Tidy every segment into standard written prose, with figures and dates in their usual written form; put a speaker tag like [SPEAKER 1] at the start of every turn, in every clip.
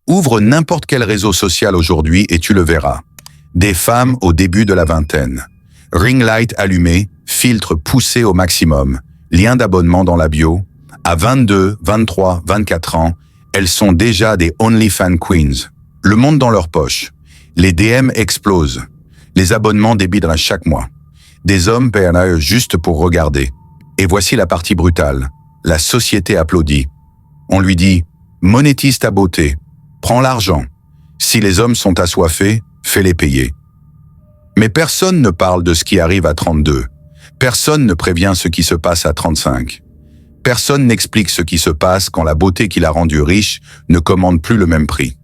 [SPEAKER 1] Ouvre n'importe quel réseau social aujourd'hui et tu le verras. Des femmes au début de la vingtaine. Ring light allumé, filtre poussé au maximum, lien d'abonnement dans la bio. À 22, 23, 24 ans, elles sont déjà des OnlyFans Queens. Le monde dans leur poche. Les DM explosent. Les abonnements débitent à chaque mois. Des hommes paient un œil juste pour regarder. Et voici la partie brutale. La société applaudit. On lui dit « Monétise ta beauté. Prends l'argent. Si les hommes sont assoiffés, fais-les payer. » Mais personne ne parle de ce qui arrive à 32. Personne ne prévient ce qui se passe à 35. Personne n'explique ce qui se passe quand la beauté qui l'a rendu riche ne commande plus le même prix.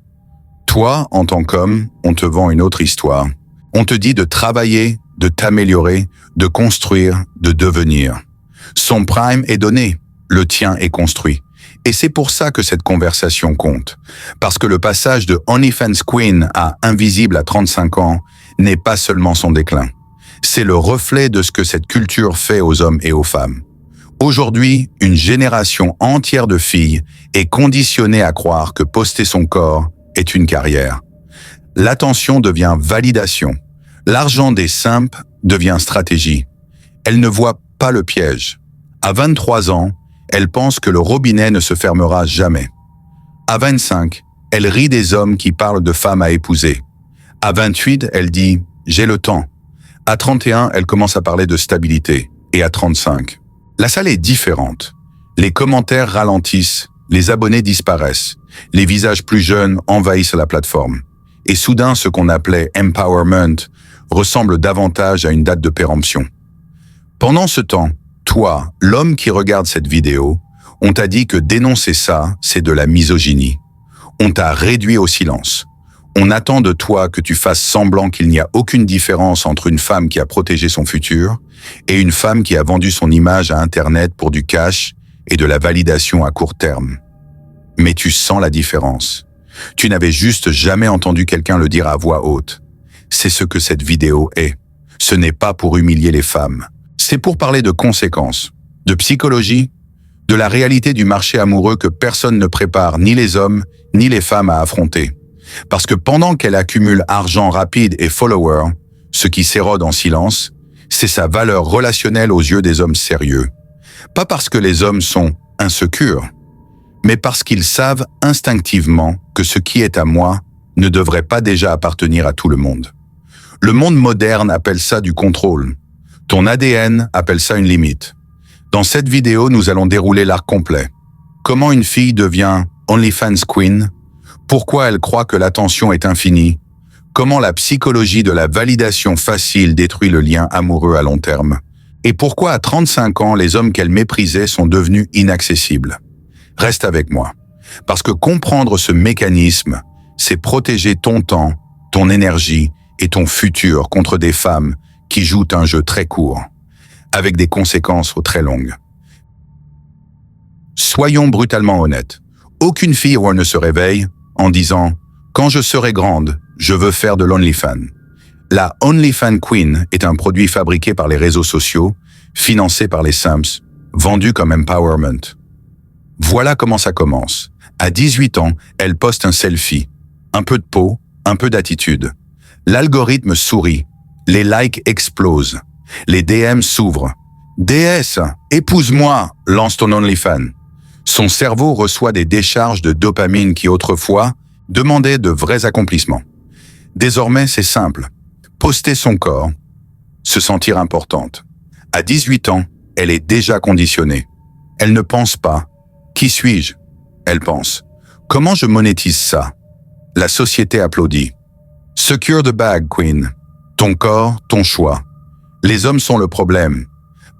[SPEAKER 1] Toi, en tant qu'homme, on te vend une autre histoire. On te dit de travailler, de t'améliorer, de construire, de devenir. Son prime est donné, le tien est construit. Et c'est pour ça que cette conversation compte. Parce que le passage de OnlyFans Queen à invisible à 35 ans n'est pas seulement son déclin. C'est le reflet de ce que cette culture fait aux hommes et aux femmes. Aujourd'hui, une génération entière de filles est conditionnée à croire que poster son corps est une carrière. L'attention devient validation. L'argent des simples devient stratégie. Elle ne voit pas le piège. À 23 ans, elle pense que le robinet ne se fermera jamais. À 25, elle rit des hommes qui parlent de femmes à épouser. À 28, elle dit « j'ai le temps ». À 31, elle commence à parler de stabilité. Et à 35, la salle est différente. Les commentaires ralentissent, les abonnés disparaissent, les visages plus jeunes envahissent la plateforme. Et soudain, ce qu'on appelait « empowerment » ressemble davantage à une date de péremption. Pendant ce temps, toi, l'homme qui regarde cette vidéo, on t'a dit que dénoncer ça, c'est de la misogynie. On t'a réduit au silence. On attend de toi que tu fasses semblant qu'il n'y a aucune différence entre une femme qui a protégé son futur et une femme qui a vendu son image à Internet pour du cash et de la validation à court terme. Mais tu sens la différence. Tu n'avais juste jamais entendu quelqu'un le dire à voix haute. C'est ce que cette vidéo est. Ce n'est pas pour humilier les femmes. C'est pour parler de conséquences, de psychologie, de la réalité du marché amoureux que personne ne prépare ni les hommes ni les femmes à affronter. Parce que pendant qu'elle accumule argent rapide et followers, ce qui s'érode en silence, c'est sa valeur relationnelle aux yeux des hommes sérieux. Pas parce que les hommes sont insécures, mais parce qu'ils savent instinctivement que ce qui est à moi ne devrait pas déjà appartenir à tout le monde. Le monde moderne appelle ça du contrôle. Ton ADN appelle ça une limite. Dans cette vidéo, nous allons dérouler l'arc complet. Comment une fille devient OnlyFans Queen? Pourquoi elle croit que l'attention est infinie? Comment la psychologie de la validation facile détruit le lien amoureux à long terme? Et pourquoi à 35 ans, les hommes qu'elle méprisait sont devenus inaccessibles? Reste avec moi. Parce que comprendre ce mécanisme, c'est protéger ton temps, ton énergie et ton futur contre des femmes qui jouent un jeu très court, avec des conséquences très longues. Soyons brutalement honnêtes. Aucune fille ne se réveille en disant « Quand je serai grande, je veux faire de l'OnlyFans ». La OnlyFans Queen est un produit fabriqué par les réseaux sociaux, financé par les simps, vendu comme empowerment. Voilà comment ça commence. À 18 ans, elle poste un selfie. Un peu de peau, un peu d'attitude. L'algorithme sourit. Les likes explosent. Les DM s'ouvrent. « DS, épouse-moi !» lance ton OnlyFans. Son cerveau reçoit des décharges de dopamine qui autrefois demandaient de vrais accomplissements. Désormais, c'est simple. Poster son corps, se sentir importante. À 18 ans, elle est déjà conditionnée. Elle ne pense pas « Qui suis-je ?» Elle pense « Comment je monétise ça ?» La société applaudit. « Secure the bag, Queen. Ton corps, ton choix. Les hommes sont le problème,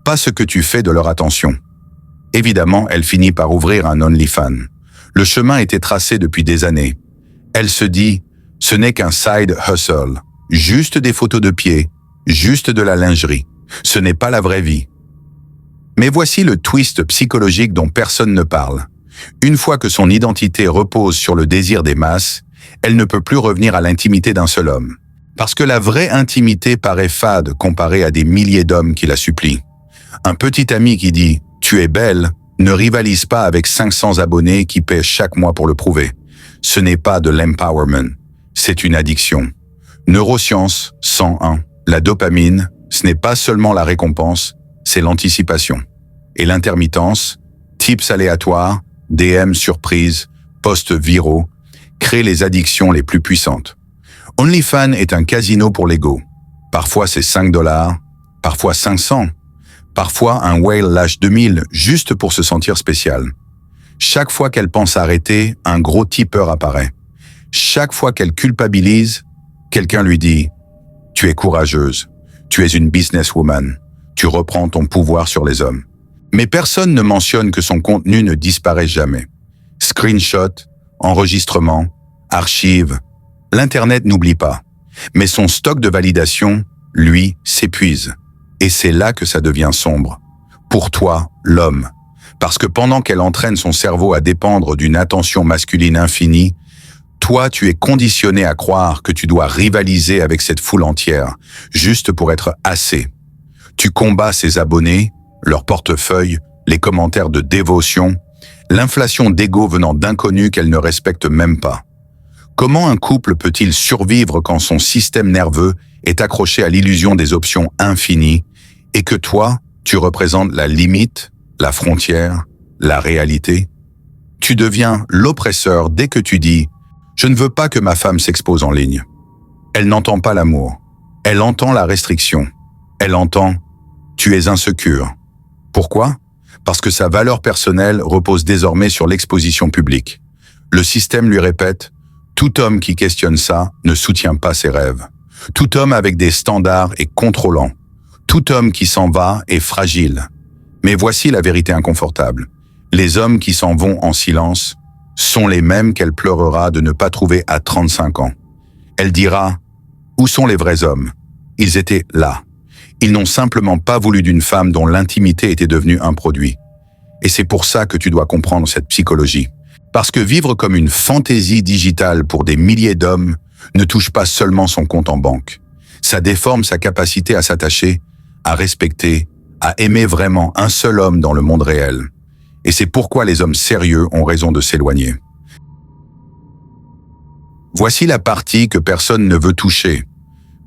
[SPEAKER 1] pas ce que tu fais de leur attention. » Évidemment, elle finit par ouvrir un OnlyFans. Le chemin était tracé depuis des années. Elle se dit « Ce n'est qu'un side hustle. Juste des photos de pieds, juste de la lingerie. Ce n'est pas la vraie vie. » Mais voici le twist psychologique dont personne ne parle. Une fois que son identité repose sur le désir des masses, elle ne peut plus revenir à l'intimité d'un seul homme. Parce que la vraie intimité paraît fade comparée à des milliers d'hommes qui la supplient. Un petit ami qui dit « Tu es belle » ne rivalise pas avec 500 abonnés qui paient chaque mois pour le prouver. Ce n'est pas de l'empowerment, c'est une addiction. Neurosciences 101. La dopamine, ce n'est pas seulement la récompense, c'est l'anticipation. Et l'intermittence, tips aléatoires, DM surprises, posts viraux, créent les addictions les plus puissantes. OnlyFans est un casino pour l'ego. Parfois c'est $5, parfois 500, parfois un whale lâche 2000 juste pour se sentir spécial. Chaque fois qu'elle pense arrêter, un gros tipeur apparaît. Chaque fois qu'elle culpabilise, quelqu'un lui dit « Tu es courageuse, tu es une businesswoman, tu reprends ton pouvoir sur les hommes. » Mais personne ne mentionne que son contenu ne disparaît jamais. Screenshot, enregistrement, archives, l'Internet n'oublie pas. Mais son stock de validation, lui, s'épuise. Et c'est là que ça devient sombre. Pour toi, l'homme. Parce que pendant qu'elle entraîne son cerveau à dépendre d'une attention masculine infinie, toi, tu es conditionné à croire que tu dois rivaliser avec cette foule entière, juste pour être assez. Tu combats ses abonnés, leur portefeuille, les commentaires de dévotion, l'inflation d'ego venant d'inconnus qu'elle ne respecte même pas. Comment un couple peut-il survivre quand son système nerveux est accroché à l'illusion des options infinies et que toi, tu représentes la limite, la frontière, la réalité? Tu deviens l'oppresseur dès que tu dis « Je ne veux pas que ma femme s'expose en ligne ». Elle n'entend pas l'amour. Elle entend la restriction. Elle entend « Tu es insécure ». Pourquoi? Parce que sa valeur personnelle repose désormais sur l'exposition publique. Le système lui répète « Tout homme qui questionne ça ne soutient pas ses rêves. Tout homme avec des standards est contrôlant. Tout homme qui s'en va est fragile. » Mais voici la vérité inconfortable. Les hommes qui s'en vont en silence sont les mêmes qu'elle pleurera de ne pas trouver à 35 ans. Elle dira « Où sont les vrais hommes? Ils étaient là. Ils n'ont simplement pas voulu d'une femme dont l'intimité était devenue un produit. » Et c'est pour ça que tu dois comprendre cette psychologie. Parce que vivre comme une fantaisie digitale pour des milliers d'hommes ne touche pas seulement son compte en banque. Ça déforme sa capacité à s'attacher, à respecter, à aimer vraiment un seul homme dans le monde réel. Et c'est pourquoi les hommes sérieux ont raison de s'éloigner. Voici la partie que personne ne veut toucher.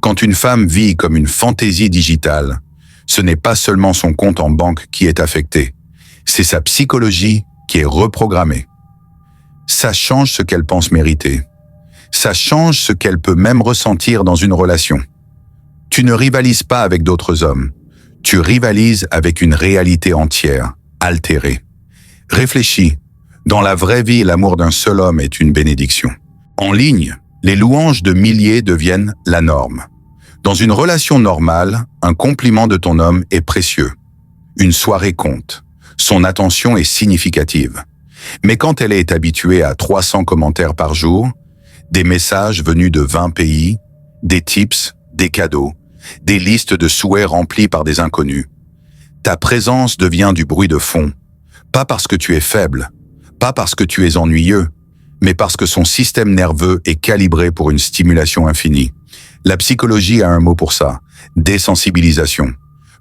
[SPEAKER 1] Quand une femme vit comme une fantaisie digitale, ce n'est pas seulement son compte en banque qui est affecté, c'est sa psychologie qui est reprogrammée. Ça change ce qu'elle pense mériter. Ça change ce qu'elle peut même ressentir dans une relation. Tu ne rivalises pas avec d'autres hommes. Tu rivalises avec une réalité entière, altérée. Réfléchis. Dans la vraie vie, l'amour d'un seul homme est une bénédiction. En ligne, les louanges de milliers deviennent la norme. Dans une relation normale, un compliment de ton homme est précieux. Une soirée compte. Son attention est significative. Mais quand elle est habituée à 300 commentaires par jour, des messages venus de 20 pays, des tips, des cadeaux, des listes de souhaits remplies par des inconnus, ta présence devient du bruit de fond, pas parce que tu es faible, pas parce que tu es ennuyeux, mais parce que son système nerveux est calibré pour une stimulation infinie. La psychologie a un mot pour ça, désensibilisation.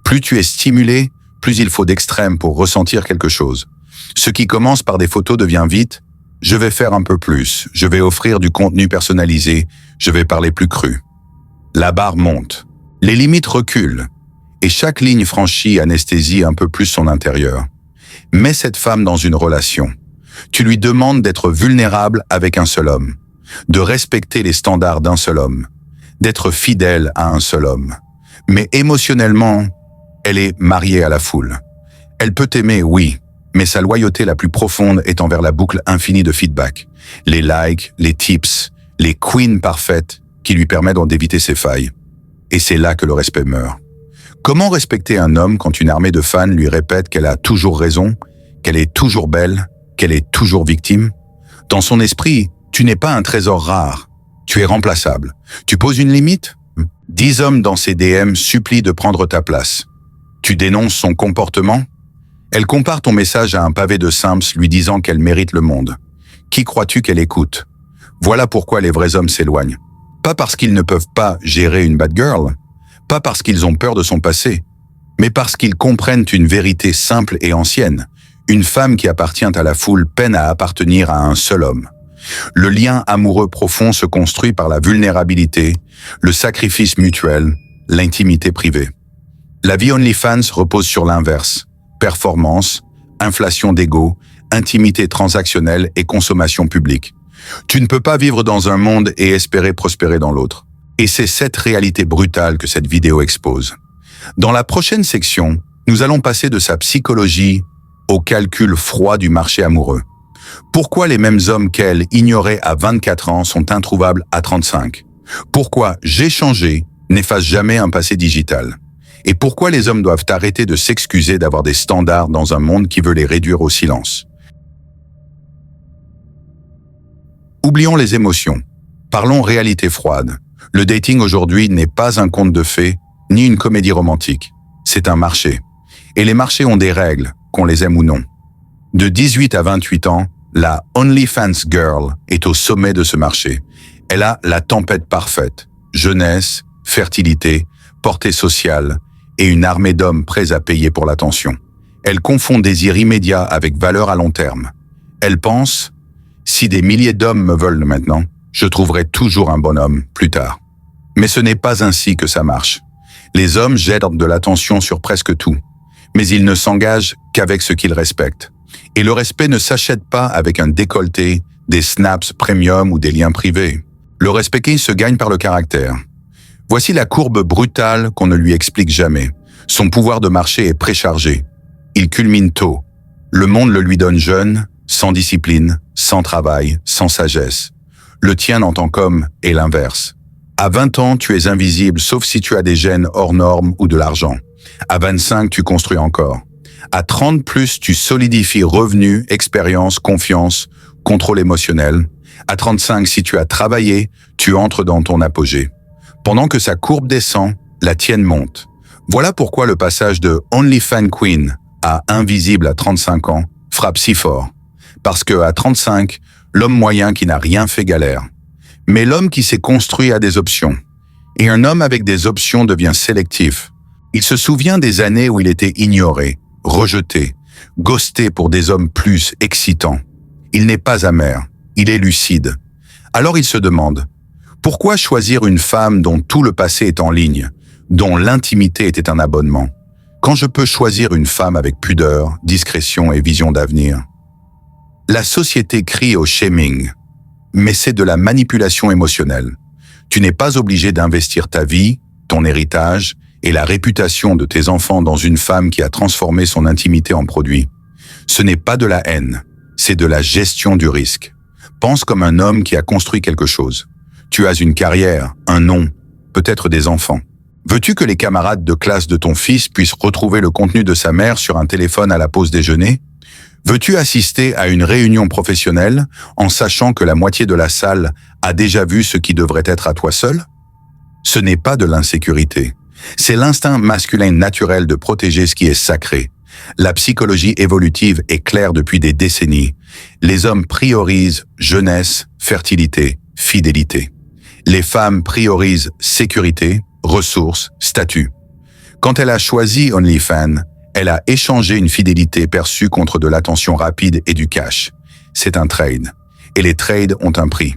[SPEAKER 1] Plus tu es stimulé, plus il faut d'extrême pour ressentir quelque chose. Ce qui commence par des photos devient vite « je vais faire un peu plus, je vais offrir du contenu personnalisé, je vais parler plus cru ». La barre monte, les limites reculent, et chaque ligne franchie anesthésie un peu plus son intérieur. Mets cette femme dans une relation. Tu lui demandes d'être vulnérable avec un seul homme, de respecter les standards d'un seul homme, d'être fidèle à un seul homme. Mais émotionnellement, elle est mariée à la foule. Elle peut t'aimer, oui, mais sa loyauté la plus profonde est envers la boucle infinie de feedback, les likes, les tips, les queens parfaites qui lui permettent d'éviter ses failles. Et c'est là que le respect meurt. Comment respecter un homme quand une armée de fans lui répète qu'elle a toujours raison, qu'elle est toujours belle, qu'elle est toujours victime? Dans son esprit, tu n'es pas un trésor rare. Tu es remplaçable. Tu poses une limite? 10 hommes dans ses DM supplient de prendre ta place. Tu dénonces son comportement? Elle compare ton message à un pavé de simps lui disant qu'elle mérite le monde. Qui crois-tu qu'elle écoute? Voilà pourquoi les vrais hommes s'éloignent. Pas parce qu'ils ne peuvent pas gérer une bad girl, pas parce qu'ils ont peur de son passé, mais parce qu'ils comprennent une vérité simple et ancienne. Une femme qui appartient à la foule peine à appartenir à un seul homme. Le lien amoureux profond se construit par la vulnérabilité, le sacrifice mutuel, l'intimité privée. La vie OnlyFans repose sur l'inverse. Performance, inflation d'ego, intimité transactionnelle et consommation publique. Tu ne peux pas vivre dans un monde et espérer prospérer dans l'autre. Et c'est cette réalité brutale que cette vidéo expose. Dans la prochaine section, nous allons passer de sa psychologie au calcul froid du marché amoureux. Pourquoi les mêmes hommes qu'elle, ignorés à 24 ans, sont introuvables à 35? Pourquoi J'ai changé n'efface jamais un passé digital? Et pourquoi les hommes doivent arrêter de s'excuser d'avoir des standards dans un monde qui veut les réduire au silence? Oublions les émotions. Parlons réalité froide. Le dating aujourd'hui n'est pas un conte de fées, ni une comédie romantique. C'est un marché. Et les marchés ont des règles, qu'on les aime ou non. De 18 à 28 ans, la OnlyFans Girl est au sommet de ce marché. Elle a la tempête parfaite. Jeunesse, fertilité, portée sociale et une armée d'hommes prêts à payer pour l'attention. Elle confond désir immédiat avec valeur à long terme. Elle pense « Si des milliers d'hommes me veulent maintenant, je trouverai toujours un bon homme plus tard. » Mais ce n'est pas ainsi que ça marche. Les hommes jettent de l'attention sur presque tout, mais ils ne s'engagent qu'avec ce qu'ils respectent. Et le respect ne s'achète pas avec un décolleté, des snaps premium ou des liens privés. Le respect se gagne par le caractère. Voici la courbe brutale qu'on ne lui explique jamais. Son pouvoir de marché est préchargé. Il culmine tôt. Le monde le lui donne jeune, sans discipline, sans travail, sans sagesse. Le tien en tant qu'homme est l'inverse. À 20 ans, tu es invisible sauf si tu as des gènes hors normes ou de l'argent. À 25, tu construis encore. À 30 plus, tu solidifies revenus, expérience, confiance, contrôle émotionnel. À 35, si tu as travaillé, tu entres dans ton apogée. Pendant que sa courbe descend, la tienne monte. Voilà pourquoi le passage de OnlyFans Queen à invisible à 35 ans frappe si fort. Parce que à 35, l'homme moyen qui n'a rien fait galère. Mais l'homme qui s'est construit a des options. Et un homme avec des options devient sélectif. Il se souvient des années où il était ignoré, rejeté, ghosté pour des hommes plus excitants. Il n'est pas amer, il est lucide. Alors il se demande, pourquoi choisir une femme dont tout le passé est en ligne, dont l'intimité était un abonnement, quand je peux choisir une femme avec pudeur, discrétion et vision d'avenir? La société crie au shaming, mais c'est de la manipulation émotionnelle. Tu n'es pas obligé d'investir ta vie, ton héritage et la réputation de tes enfants dans une femme qui a transformé son intimité en produit. Ce n'est pas de la haine, c'est de la gestion du risque. Pense comme un homme qui a construit quelque chose. Tu as une carrière, un nom, peut-être des enfants. Veux-tu que les camarades de classe de ton fils puissent retrouver le contenu de sa mère sur un téléphone à la pause déjeuner? Veux-tu assister à une réunion professionnelle en sachant que la moitié de la salle a déjà vu ce qui devrait être à toi seul? Ce n'est pas de l'insécurité. C'est l'instinct masculin naturel de protéger ce qui est sacré. La psychologie évolutive est claire depuis des décennies. Les hommes priorisent jeunesse, fertilité, fidélité. Les femmes priorisent sécurité, ressources, statut. Quand elle a choisi OnlyFans, elle a échangé une fidélité perçue contre de l'attention rapide et du cash. C'est un trade. Et les trades ont un prix.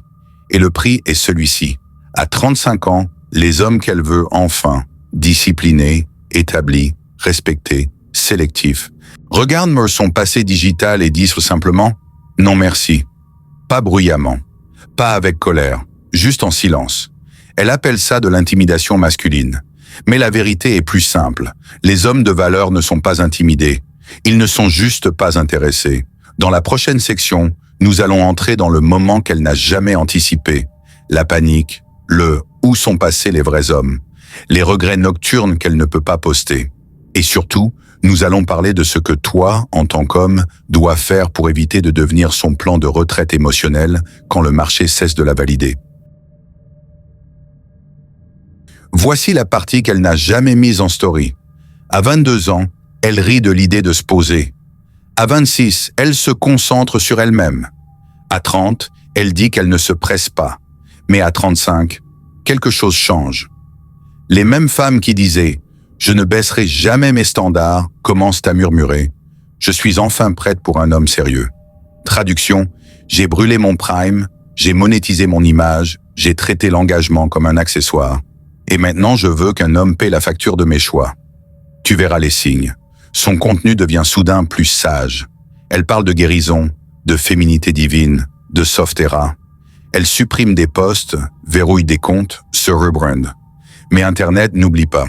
[SPEAKER 1] Et le prix est celui-ci. À 35 ans, les hommes qu'elle veut enfin, disciplinés, établis, respectés, sélectifs, regardent son passé digital et disent simplement « non merci ». Pas bruyamment, pas avec colère, juste en silence. Elle appelle ça de l'intimidation masculine. Mais la vérité est plus simple. Les hommes de valeur ne sont pas intimidés. Ils ne sont juste pas intéressés. Dans la prochaine section, nous allons entrer dans le moment qu'elle n'a jamais anticipé. La panique, le « où sont passés les vrais hommes ?» les regrets nocturnes qu'elle ne peut pas poster. Et surtout, nous allons parler de ce que toi, en tant qu'homme, dois faire pour éviter de devenir son plan de retraite émotionnelle quand le marché cesse de la valider. Voici la partie qu'elle n'a jamais mise en story. À 22 ans, elle rit de l'idée de se poser. À 26, elle se concentre sur elle-même. À 30, elle dit qu'elle ne se presse pas. Mais à 35, quelque chose change. Les mêmes femmes qui disaient « Je ne baisserai jamais mes standards » commencent à murmurer « Je suis enfin prête pour un homme sérieux ». Traduction « J'ai brûlé mon prime, J'ai monétisé mon image, j'ai traité l'engagement comme un accessoire. Et maintenant, je veux qu'un homme paie la facture de mes choix. Tu verras les signes. Son contenu devient soudain plus sage. Elle parle de guérison, de féminité divine, de soft era. Elle supprime des posts, verrouille des comptes, se rebrand. Mais Internet n'oublie pas.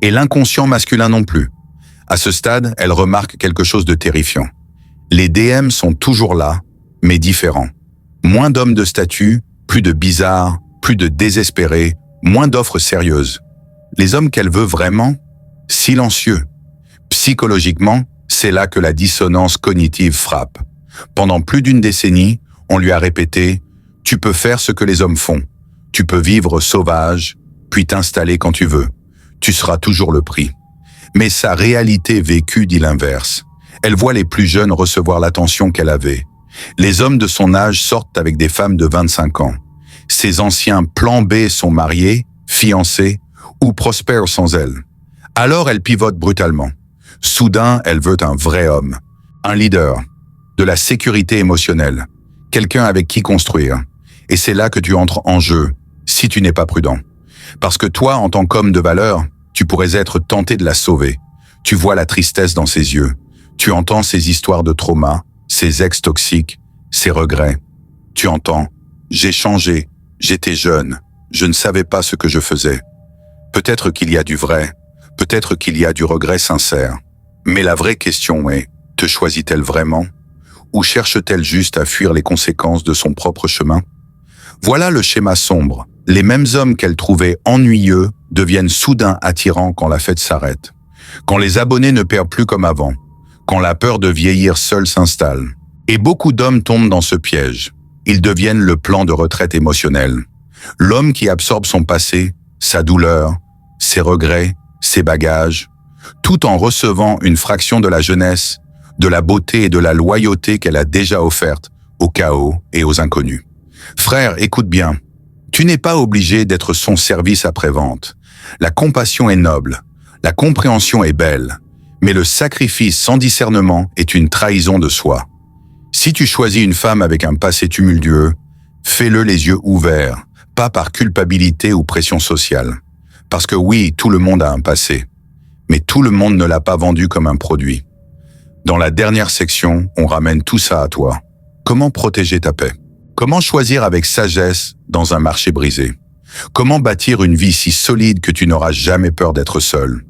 [SPEAKER 1] Et l'inconscient masculin non plus. À ce stade, elle remarque quelque chose de terrifiant. Les DM sont toujours là, mais différents. Moins d'hommes de statut, plus de bizarres, plus de désespérés, moins d'offres sérieuses. Les hommes qu'elle veut vraiment, silencieux. Psychologiquement, c'est là que la dissonance cognitive frappe. Pendant plus d'une décennie, on lui a répété « Tu peux faire ce que les hommes font. Tu peux vivre sauvage, puis t'installer quand tu veux. Tu seras toujours le prix. » Mais sa réalité vécue dit l'inverse. Elle voit les plus jeunes recevoir l'attention qu'elle avait. Les hommes de son âge sortent avec des femmes de 25 ans. Ses anciens plans B sont mariés, fiancés ou prospèrent sans elle. Alors elle pivote brutalement. Soudain, elle veut un vrai homme, un leader, de la sécurité émotionnelle, quelqu'un avec qui construire. Et c'est là que tu entres en jeu, si tu n'es pas prudent. Parce que toi, en tant qu'homme de valeur, tu pourrais être tenté de la sauver. Tu vois la tristesse dans ses yeux. Tu entends ses histoires de trauma, ses ex toxiques, ses regrets. Tu entends « J'ai changé, j'étais jeune, je ne savais pas ce que je faisais ». Peut-être qu'il y a du vrai, peut-être qu'il y a du regret sincère. Mais la vraie question est, te choisit-elle vraiment? Ou cherche-t-elle juste à fuir les conséquences de son propre chemin? Voilà le schéma sombre. Les mêmes hommes qu'elle trouvait ennuyeux deviennent soudain attirants quand la fête s'arrête. Quand les abonnés ne perdent plus comme avant. Quand la peur de vieillir seule s'installe. Et beaucoup d'hommes tombent dans ce piège. Ils deviennent le plan de retraite émotionnelle. L'homme qui absorbe son passé, sa douleur, ses regrets, ses bagages, tout en recevant une fraction de la jeunesse, de la beauté et de la loyauté qu'elle a déjà offerte au chaos et aux inconnus. Frère, écoute bien. Tu n'es pas obligé d'être son service après-vente. La compassion est noble, la compréhension est belle, mais le sacrifice sans discernement est une trahison de soi. Si tu choisis une femme avec un passé tumultueux, fais-le les yeux ouverts, pas par culpabilité ou pression sociale. Parce que oui, tout le monde a un passé, mais tout le monde ne l'a pas vendu comme un produit. Dans la dernière section, on ramène tout ça à toi. Comment protéger ta paix? Comment choisir avec sagesse dans un marché brisé? Comment bâtir une vie si solide que tu n'auras jamais peur d'être seul?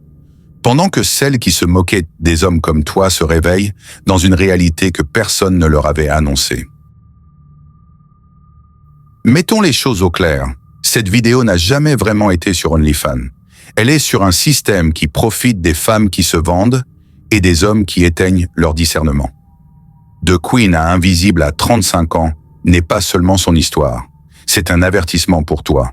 [SPEAKER 1] Pendant que celles qui se moquaient des hommes comme toi se réveillent dans une réalité que personne ne leur avait annoncée. Mettons les choses au clair. Cette vidéo n'a jamais vraiment été sur OnlyFans. Elle est sur un système qui profite des femmes qui se vendent et des hommes qui éteignent leur discernement. De Queen à Invisible à 35 ans n'est pas seulement son histoire. C'est un avertissement pour toi.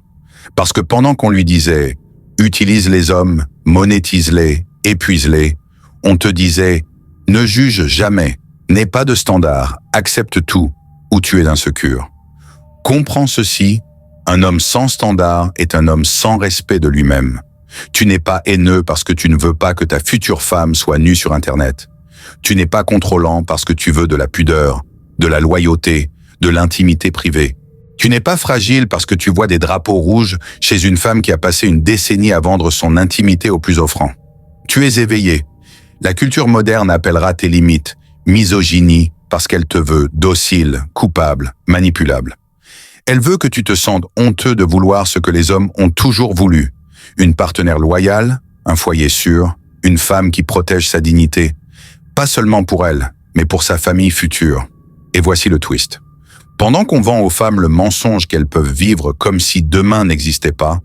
[SPEAKER 1] Parce que pendant qu'on lui disait « utilise les hommes, monétise-les, épuise-les », on te disait « ne juge jamais, n'aie pas de standard, accepte tout ou tu es insécure ». Comprends ceci, un homme sans standard est un homme sans respect de lui-même. Tu n'es pas haineux parce que tu ne veux pas que ta future femme soit nue sur Internet. Tu n'es pas contrôlant parce que tu veux de la pudeur, de la loyauté, de l'intimité privée. Tu n'es pas fragile parce que tu vois des drapeaux rouges chez une femme qui a passé une décennie à vendre son intimité au plus offrant. Tu es éveillé. La culture moderne appellera tes limites misogynie parce qu'elle te veut docile, coupable, manipulable. Elle veut que tu te sentes honteux de vouloir ce que les hommes ont toujours voulu. Une partenaire loyale, un foyer sûr, une femme qui protège sa dignité. Pas seulement pour elle, mais pour sa famille future. Et voici le twist. Pendant qu'on vend aux femmes le mensonge qu'elles peuvent vivre comme si demain n'existait pas,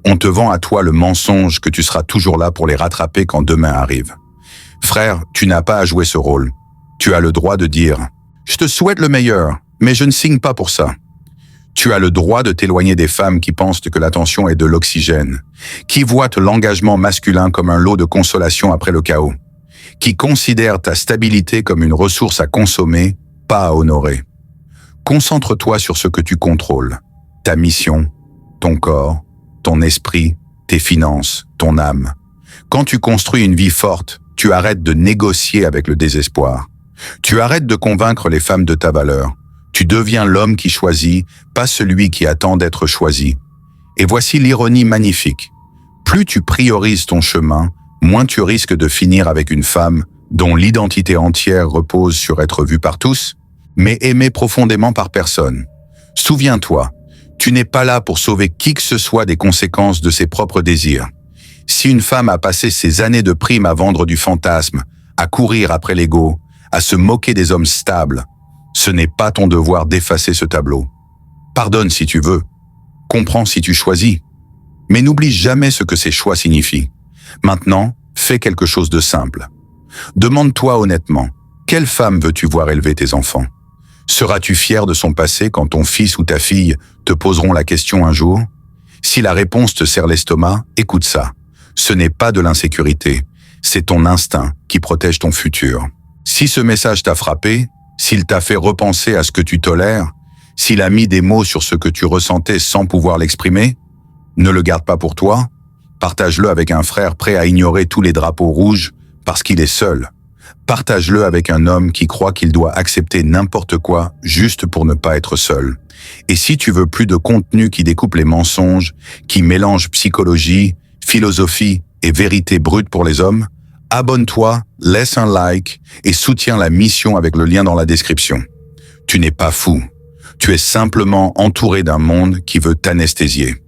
[SPEAKER 1] on te vend à toi le mensonge que tu seras toujours là pour les rattraper quand demain arrive. Frère, tu n'as pas à jouer ce rôle. Tu as le droit de dire « Je te souhaite le meilleur, mais je ne signe pas pour ça ». Tu as le droit de t'éloigner des femmes qui pensent que l'attention est de l'oxygène, qui voient l'engagement masculin comme un lot de consolation après le chaos, qui considèrent ta stabilité comme une ressource à consommer, pas à honorer. Concentre-toi sur ce que tu contrôles, ta mission, ton corps, ton esprit, tes finances, ton âme. Quand tu construis une vie forte, tu arrêtes de négocier avec le désespoir. Tu arrêtes de convaincre les femmes de ta valeur. Tu deviens l'homme qui choisit, pas celui qui attend d'être choisi. Et voici l'ironie magnifique. Plus tu priorises ton chemin, moins tu risques de finir avec une femme dont l'identité entière repose sur être vue par tous, mais aimée profondément par personne. Souviens-toi, tu n'es pas là pour sauver qui que ce soit des conséquences de ses propres désirs. Si une femme a passé ses années de prime à vendre du fantasme, à courir après l'ego, à se moquer des hommes stables, ce n'est pas ton devoir d'effacer ce tableau. Pardonne si tu veux, comprends si tu choisis, mais n'oublie jamais ce que ces choix signifient. Maintenant, fais quelque chose de simple. Demande-toi honnêtement, quelle femme veux-tu voir élever tes enfants? Seras-tu fier de son passé quand ton fils ou ta fille te poseront la question un jour? Si la réponse te serre l'estomac, écoute ça. Ce n'est pas de l'insécurité, c'est ton instinct qui protège ton futur. Si ce message t'a frappé, s'il t'a fait repenser à ce que tu tolères, s'il a mis des mots sur ce que tu ressentais sans pouvoir l'exprimer, ne le garde pas pour toi, partage-le avec un frère prêt à ignorer tous les drapeaux rouges parce qu'il est seul. Partage-le avec un homme qui croit qu'il doit accepter n'importe quoi juste pour ne pas être seul. Et si tu veux plus de contenu qui découpe les mensonges, qui mélange psychologie, philosophie et vérité brute pour les hommes, abonne-toi, laisse un like et soutiens la mission avec le lien dans la description. Tu n'es pas fou. Tu es simplement entouré d'un monde qui veut t'anesthésier.